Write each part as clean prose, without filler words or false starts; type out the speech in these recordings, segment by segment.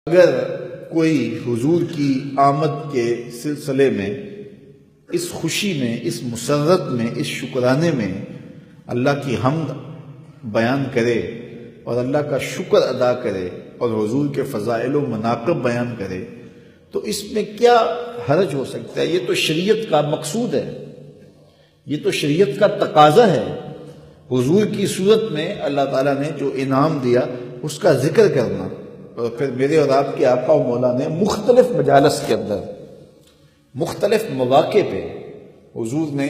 اگر کوئی حضور کی آمد کے سلسلے میں، اس خوشی میں، اس مسرت میں، اس شکرانے میں اللہ کی حمد بیان کرے اور اللہ کا شکر ادا کرے اور حضور کے فضائل و مناقب بیان کرے، تو اس میں کیا حرج ہو سکتا ہے؟ یہ تو شریعت کا مقصود ہے، یہ تو شریعت کا تقاضا ہے۔ حضور کی صورت میں اللہ تعالیٰ نے جو انعام دیا اس کا ذکر کرنا، اور پھر میرے اور آپ کے آقا و مولا نے مختلف مجالس کے اندر، مختلف مواقع پہ حضور نے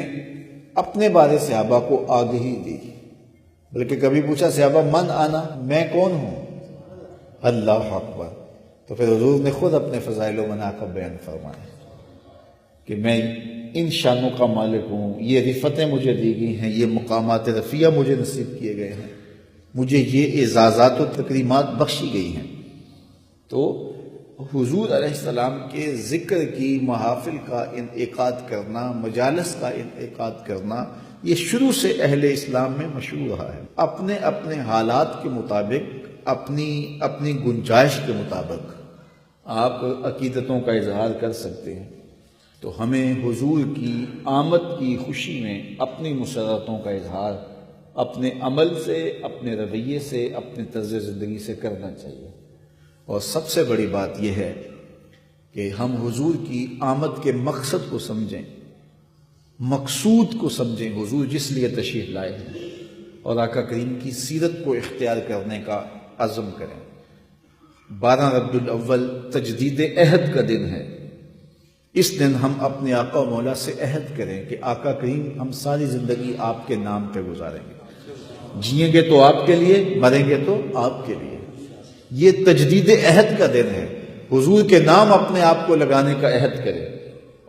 اپنے بارے صحابہ کو آگہی دی، بلکہ کبھی پوچھا صحابہ من آنا، میں کون ہوں؟ اللہ اکبر۔ تو پھر حضور نے خود اپنے فضائل و مناقب بیان فرمائے کہ میں ان شانوں کا مالک ہوں، یہ رفتیں مجھے دی گئی ہیں، یہ مقامات رفیع مجھے نصیب کیے گئے ہیں، مجھے یہ اعزازات و تکریمات بخشی گئی ہیں۔ تو حضور علیہ السلام کے ذکر کی محافل کا انعقاد کرنا، مجالس کا انعقاد کرنا، یہ شروع سے اہل اسلام میں مشہور رہا ہے۔ اپنے اپنے حالات کے مطابق، اپنی گنجائش کے مطابق آپ عقیدتوں کا اظہار کر سکتے ہیں۔ تو ہمیں حضور کی آمد کی خوشی میں اپنی مسرتوں کا اظہار اپنے عمل سے، اپنے رویے سے، اپنے طرز زندگی سے کرنا چاہیے۔ اور سب سے بڑی بات یہ ہے کہ ہم حضور کی آمد کے مقصد کو سمجھیں، مقصود کو سمجھیں، حضور جس لیے تشریف لائے ہیں، اور آقا کریم کی سیرت کو اختیار کرنے کا عزم کریں۔ 12 ربیع الاول تجدید عہد کا دن ہے۔ اس دن ہم اپنے آقا و مولا سے عہد کریں کہ آقا کریم ہم ساری زندگی آپ کے نام پہ گزاریں گے، جئیں گے تو آپ کے لیے، مریں گے تو آپ کے لیے۔ یہ تجدید عہد کا دن ہے۔ حضور کے نام اپنے آپ کو لگانے کا عہد کریں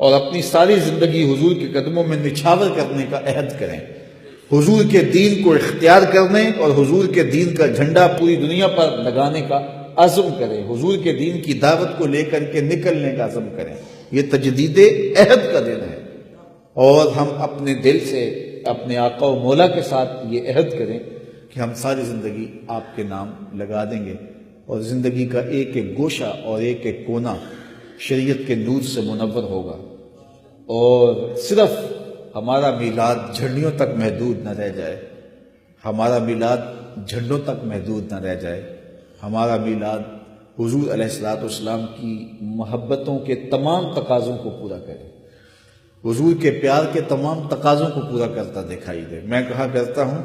اور اپنی ساری زندگی حضور کے قدموں میں نچھاور کرنے کا عہد کریں، حضور کے دین کو اختیار کرنے اور حضور کے دین کا جھنڈا پوری دنیا پر لگانے کا عزم کریں، حضور کے دین کی دعوت کو لے کر کے نکلنے کا عزم کریں۔ یہ تجدید عہد کا دن ہے، اور ہم اپنے دل سے اپنے آقا و مولا کے ساتھ یہ عہد کریں کہ ہم ساری زندگی آپ کے نام لگا دیں گے، اور زندگی کا ایک ایک گوشہ اور ایک ایک کونا شریعت کے نور سے منور ہوگا، اور صرف ہمارا میلاد جھنڈیوں تک محدود نہ رہ جائے، ہمارا میلاد جھنڈوں تک محدود نہ رہ جائے، ہمارا میلاد حضور علیہ السلام کی محبتوں کے تمام تقاضوں کو پورا کرے، حضور کے پیار کے تمام تقاضوں کو پورا کرتا دکھائی دے۔ میں کہا کرتا ہوں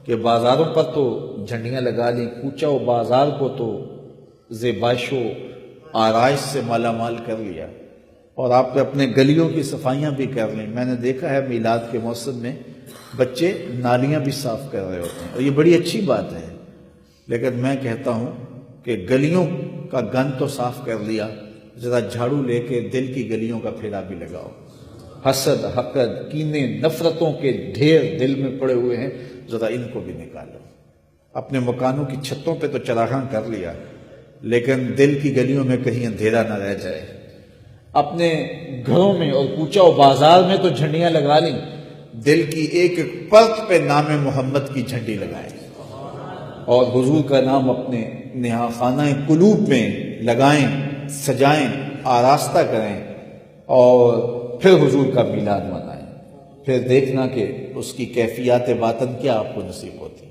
کہ بازاروں پر تو جھنڈیاں لگا لیں، کوچہ و بازار کو تو زیبائش و آرائش سے مالا مال کر لیا، اور آپ اپنے گلیوں کی صفائیاں بھی کر لیں۔ میں نے دیکھا ہے میلاد کے موسم میں بچے نالیاں بھی صاف کر رہے ہوتے ہیں، اور یہ بڑی اچھی بات ہے، لیکن میں کہتا ہوں کہ گلیوں کا گند تو صاف کر لیا، ذرا جھاڑو لے کے دل کی گلیوں کا پھیرا بھی لگاؤ۔ حسد، حقد، کینے، نفرتوں کے ڈھیر دل میں پڑے ہوئے ہیں، ذرا ان کو بھی نکالو۔ اپنے مکانوں کی چھتوں پہ تو چراغاں کر لیا، لیکن دل کی گلیوں میں کہیں اندھیرا نہ رہ جائے۔ اپنے گھروں میں اور کوچہ و بازار میں تو جھنڈیاں لگا لیں، دل کی ایک ایک پرت پہ نام محمد کی جھنڈی لگائیں، اور حضور کا نام اپنے نہا خانہ قلوب میں لگائیں، سجائیں، آراستہ کریں، اور پھر حضور کا میلاد منائیں۔ پھر دیکھنا کہ اس کی کیفیات باطن کیا آپ کو نصیب ہوتی۔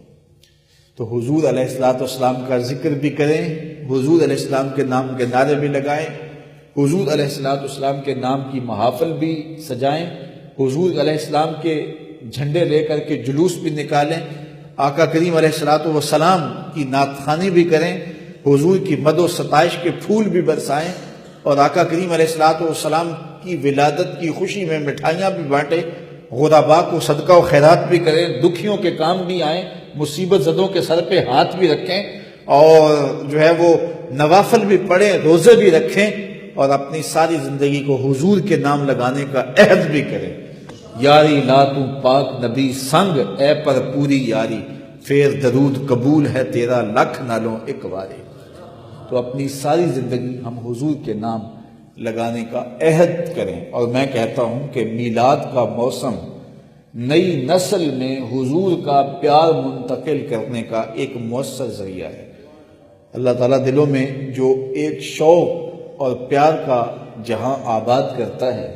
تو حضور علیہ السلام کا ذکر بھی کریں، حضور علیہ السلام کے نام کے نعرے بھی لگائیں، حضور علیہ السلام کے نام کی محافل بھی سجائیں، حضور علیہ السلام کے جھنڈے لے کر کے جلوس بھی نکالیں، آقا کریم علیہ السلام کی نعت خوانی بھی کریں، حضور کی مد و ستائش کے پھول بھی برسائیں، اور آقا کریم علیہ السلام کی ولادت کی خوشی میں مٹھائیاں بھی بانٹیں، غرباء کو صدقہ و خیرات بھی کریں، دکھیوں کے کام بھی آئیں، مصیبت زدوں کے سر پہ ہاتھ بھی رکھیں، اور جو ہے وہ نوافل بھی پڑھیں، روزے بھی رکھیں، اور اپنی ساری زندگی کو حضور کے نام لگانے کا عہد بھی کریں۔ یاری لا تو پاک نبی سنگ، اے پر پوری یاری، پھر درود قبول ہے تیرا لکھ نالوں ایک واری۔ تو اپنی ساری زندگی ہم حضور کے نام لگانے کا عہد کریں، اور میں کہتا ہوں کہ میلاد کا موسم نئی نسل میں حضور کا پیار منتقل کرنے کا ایک مؤثر ذریعہ ہے۔ اللہ تعالیٰ دلوں میں جو ایک شوق اور پیار کا جہاں آباد کرتا ہے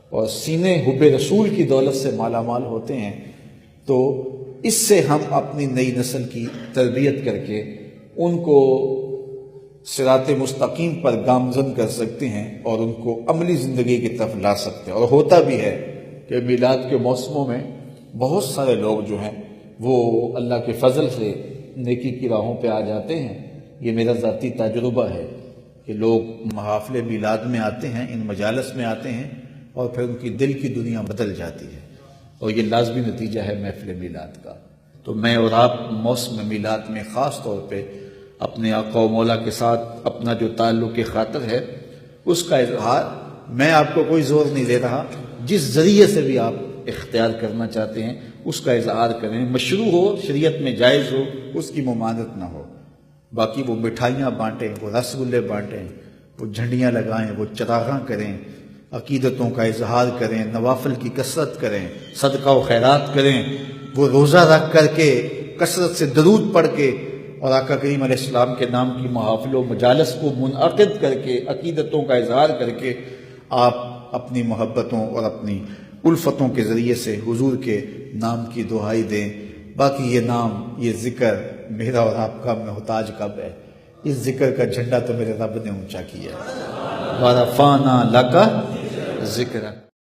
اور سینے حب رسول کی دولت سے مالا مال ہوتے ہیں، تو اس سے ہم اپنی نئی نسل کی تربیت کر کے ان کو صراط مستقیم پر گامزن کر سکتے ہیں اور ان کو عملی زندگی کی طرف لا سکتے ہیں۔ اور ہوتا بھی ہے کہ میلاد کے موسموں میں بہت سارے لوگ جو ہیں وہ اللہ کے فضل سے نیکی کی راہوں پہ آ جاتے ہیں۔ یہ میرا ذاتی تجربہ ہے کہ لوگ محافل میلاد میں آتے ہیں، ان مجالس میں آتے ہیں، اور پھر ان کی دل کی دنیا بدل جاتی ہے، اور یہ لازمی نتیجہ ہے محفل میلاد کا۔ تو میں اور آپ موسم میلاد میں خاص طور پہ اپنے آقا و مولا کے ساتھ اپنا جو تعلق خاطر ہے اس کا اظہار، میں آپ کو کوئی زور نہیں دے رہا، جس ذریعے سے بھی آپ اختیار کرنا چاہتے ہیں اس کا اظہار کریں، مشروع ہو، شریعت میں جائز ہو، اس کی ممانعت نہ ہو۔ باقی وہ مٹھائیاں بانٹیں، وہ رس گلے بانٹیں، وہ جھنڈیاں لگائیں، وہ چراغاں کریں، عقیدتوں کا اظہار کریں، نوافل کی کثرت کریں، صدقہ و خیرات کریں، وہ روزہ رکھ کر کے کثرت سے درود پڑھ کے اور آقا کریم علیہ السلام کے نام کی محافل و مجالس کو منعقد کر کے عقیدتوں کا اظہار کر کے آپ اپنی محبتوں اور اپنی الفتوں کے ذریعے سے حضور کے نام کی دہائی دیں۔ باقی یہ نام، یہ ذکر میرا اور آپ کا محتاج کب ہے؟ اس ذکر کا جھنڈا تو میرے رب نے اونچا کیا ہے۔ وَرَفَعْنَا لَكَ ذِكْرَكَ۔